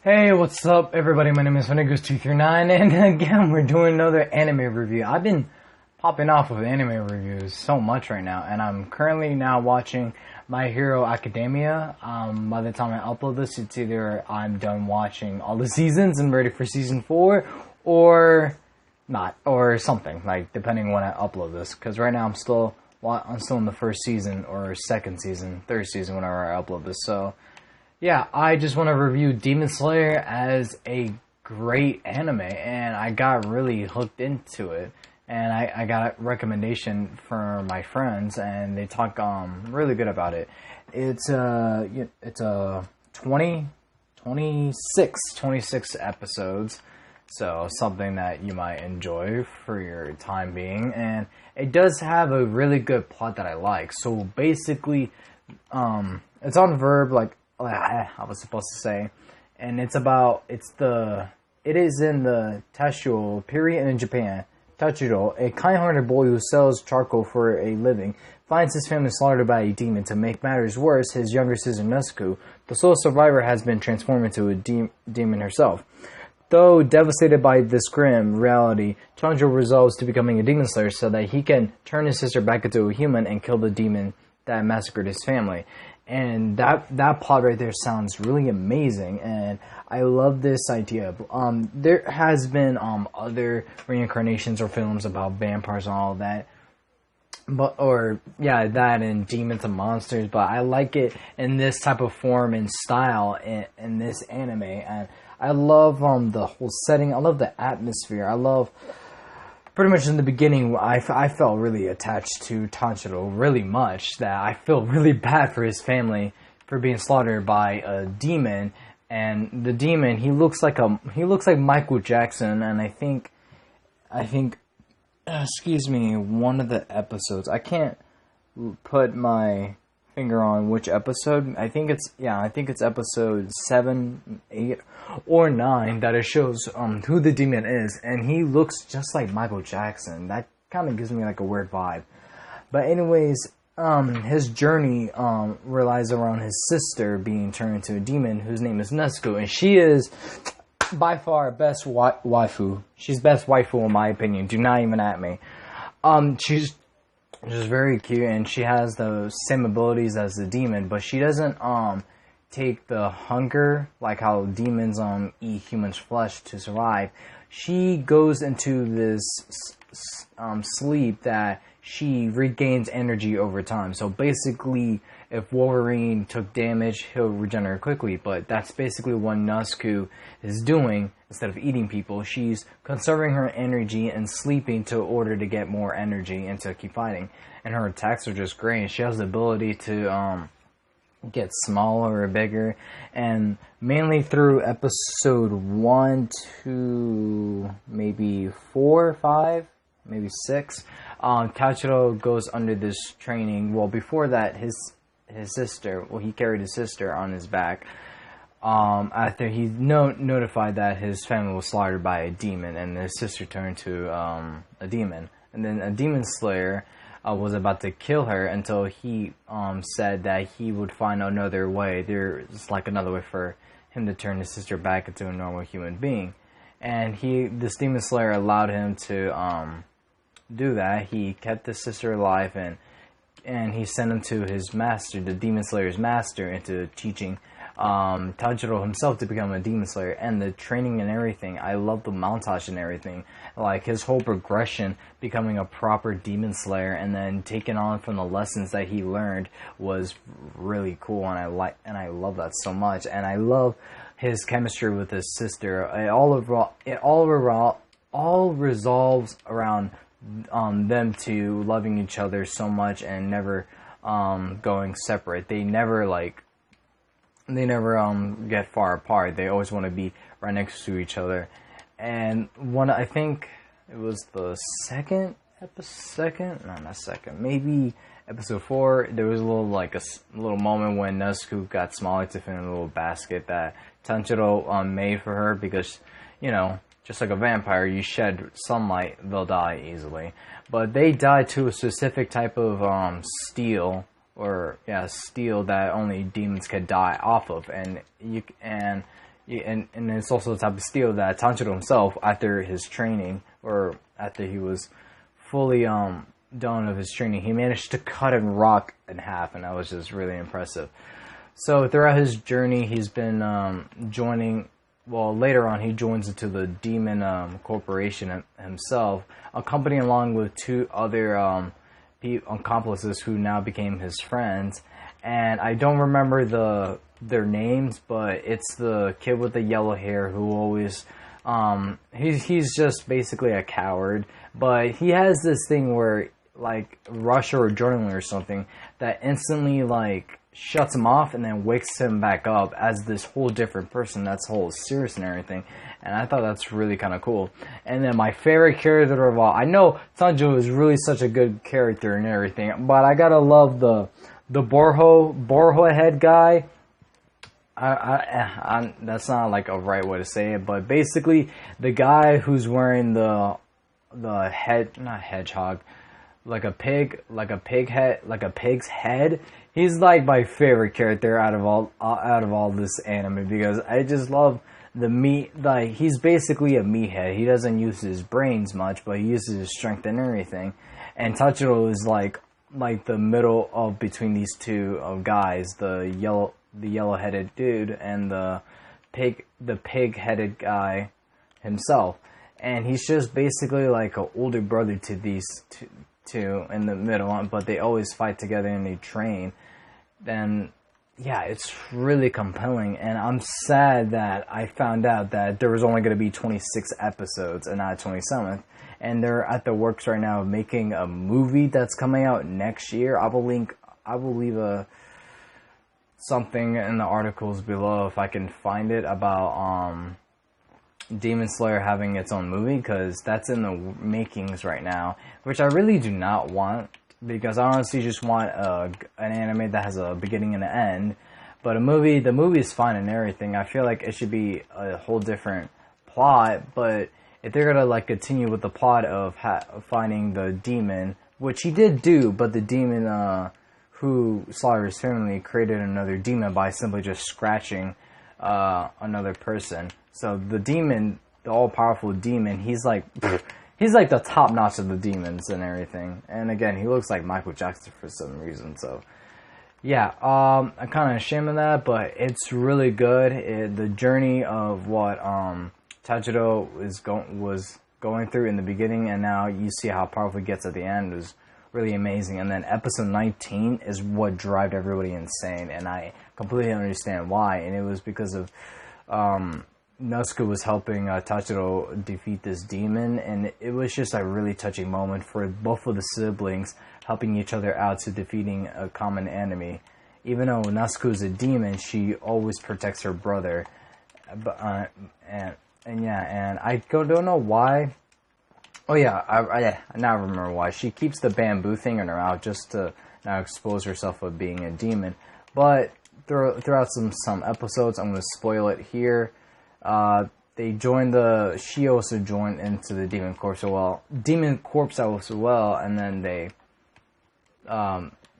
Hey, what's up, everybody? My name is Funnigus239, and again, we're doing another anime review. I've been popping off with anime reviews so much right now, and I'm currently now watching My Hero Academia. By the time I upload this, it's either I'm done watching all the seasons and ready for season 4, or not, or something, like, depending when I upload this, because right now I'm still in the first season, or second season, third season, whenever I upload this, so... Yeah, I just want to review Demon Slayer as a great anime, and I got really hooked into it, and I got a recommendation from my friends, and they talk really good about it. It's a 26 episodes, so something that you might enjoy for your time being, and it does have a really good plot that I like. So basically, it's on Verb, like I was supposed to say, and it is in the Taisho period in Japan. Tanjiro, a kind-hearted boy who sells charcoal for a living, finds his family slaughtered by a demon. To make matters worse, his younger sister Nezuko, the sole survivor, has been transformed into a demon herself. Though devastated by this grim reality, Tanjiro resolves to becoming a demon slayer so that he can turn his sister back into a human and kill the demon that massacred his family. And that plot right there sounds really amazing, and I love this idea. There has been other reincarnations or films about vampires and all that, that and demons and monsters. But I like it in this type of form and style in this anime, and I love the whole setting. I love the atmosphere. I love. Pretty much in the beginning, I felt really attached to Tanjiro really much, that I feel really bad for his family for being slaughtered by a demon. And the demon, he looks like Michael Jackson, and I think one of the episodes, I can't put my finger on which episode. I think it's episode 7, 8, or 9 that it shows who the demon is, and he looks just like Michael Jackson. That kind of gives me like a weird vibe. But anyways, his journey relies around his sister being turned into a demon, whose name is Nezuko, and she is by far best waifu. She's best waifu in my opinion. Do not even at me. She's very cute, and she has the same abilities as the demon, but she doesn't take the hunger like how demons eat humans' flesh to survive. She goes into this sleep that she regains energy over time. So basically, if Wolverine took damage, he'll regenerate quickly, but that's basically what Nezuko is doing. Instead of eating people, she's conserving her energy and sleeping in order to get more energy and to keep fighting. And her attacks are just great. And she has the ability to get smaller or bigger. And mainly through episode 1 to maybe 4, 5, maybe 6, Tanjiro goes under this training. Well, before that, his sister, he carried his sister on his back. After he notified that his family was slaughtered by a demon, and his sister turned to a demon, and then a demon slayer was about to kill her until he said that he would find another way. There's like another way for him to turn his sister back into a normal human being, and this demon slayer allowed him to do that. He kept his sister alive, and he sent him to his master, the demon slayer's master, into teaching Tanjiro himself to become a demon slayer. And the training and everything, I love the montage and everything, like his whole progression, becoming a proper demon slayer and then taking on from the lessons that he learned was really cool, and I love that so much. And I love his chemistry with his sister. It all resolves around them two loving each other so much and never going separate. They never get far apart. They always want to be right next to each other. And I think it was the maybe episode 4, there was a little moment when Nezuko got smaller to fit in a little basket that Tanjiro made for her, because, just like a vampire, you shed sunlight, they'll die easily. But they die to a specific type of steel that only demons could die off of, and and it's also the type of steel that Tanjiro himself, after his training, or after he was fully done with his training, he managed to cut a rock in half, and that was just really impressive. So throughout his journey, he's been joining. Well, later on, he joins into the Demon Corporation himself, accompanied along with 2 other accomplices who now became his friends. And I don't remember their names, but it's the kid with the yellow hair who always he's just basically a coward, but he has this thing where, like, rush or adrenaline or something that instantly, like, shuts him off and then wakes him back up as this whole different person that's whole serious and everything. And I thought that's really kind of cool. And then my favorite character of all, I know Tanjiro is really such a good character and everything, but I gotta love the Borho head guy. That's not like a right way to say it, but basically the guy who's wearing the not hedgehog, like a pig's head. He's like my favorite character out of all this anime, because I just love the meat. Like, he's basically a meathead. He doesn't use his brains much, but he uses his strength and everything. And Tachiro is like the middle of between these 2 guys, the yellow-headed dude and the pig-headed guy himself. And he's just basically like an older brother to these two in the middle, but they always fight together and they train. Then, yeah, it's really compelling, and I'm sad that I found out that there was only going to be 26 episodes and not 27th, and they're at the works right now of making a movie that's coming out next year. I will leave something in the articles below if I can find it about Demon Slayer having its own movie, because that's in the makings right now, which I really do not want, because I honestly just want an anime that has a beginning and an end. But the movie is fine and everything. I feel like it should be a whole different plot, but if they're gonna like continue with the plot of finding the demon, which he did do, but the demon who slaughtered his family created another demon by simply just scratching another person. So the demon, the all-powerful demon, he's like the top notch of the demons and everything. And again, he looks like Michael Jackson for some reason. So yeah, I'm kind of ashamed of that, but it's really good. The journey of what Tanjiro was going through in the beginning, and now you see how powerful he gets at the end, was really amazing. And then episode 19 is what drove everybody insane, and I completely understand why. And it was because of Nezuko was helping Tanjiro defeat this demon, and it was just a really touching moment for both of the siblings helping each other out to defeating a common enemy. Even though Nezuko's a demon, she always protects her brother. And I don't know why. Oh yeah, I now remember why. She keeps the bamboo thing in her mouth just to not expose herself of being a demon. But throughout some episodes, I'm going to spoil it here. She also joined into the Demon Corps as well, and then they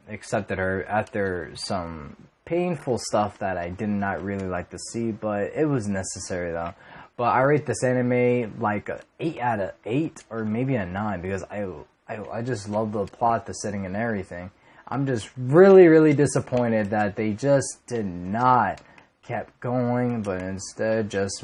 accepted her after some painful stuff that I did not really like to see, but it was necessary though. But I rate this anime like a 8 out of 8 or maybe a 9, because I just love the plot, the setting, and everything. I'm just really, really disappointed that they just did not kept going, but instead just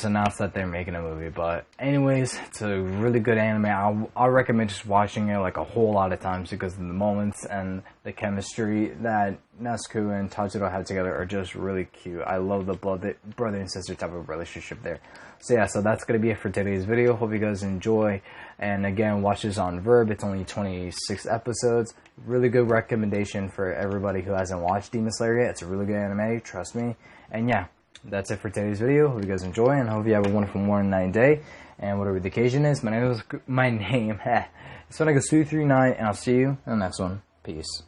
announced that they're making a movie. But anyways, it's a really good anime. I recommend just watching it like a whole lot of times, because of the moments and the chemistry that Nezuko and Tanjiro had together are just really cute. I love the brother and sister type of relationship there. So yeah, so that's going to be it for today's video. Hope you guys enjoy. And again, watch this on Verb. It's only 26 episodes. Really good recommendation for everybody who hasn't watched Demon Slayer yet. It's a really good anime, trust me. And yeah, that's it for today's video. Hope you guys enjoy, and hope you have a wonderful morning, night, and day. And whatever the occasion is, my name is Sonaga239, and I'll see you in the next one. Peace.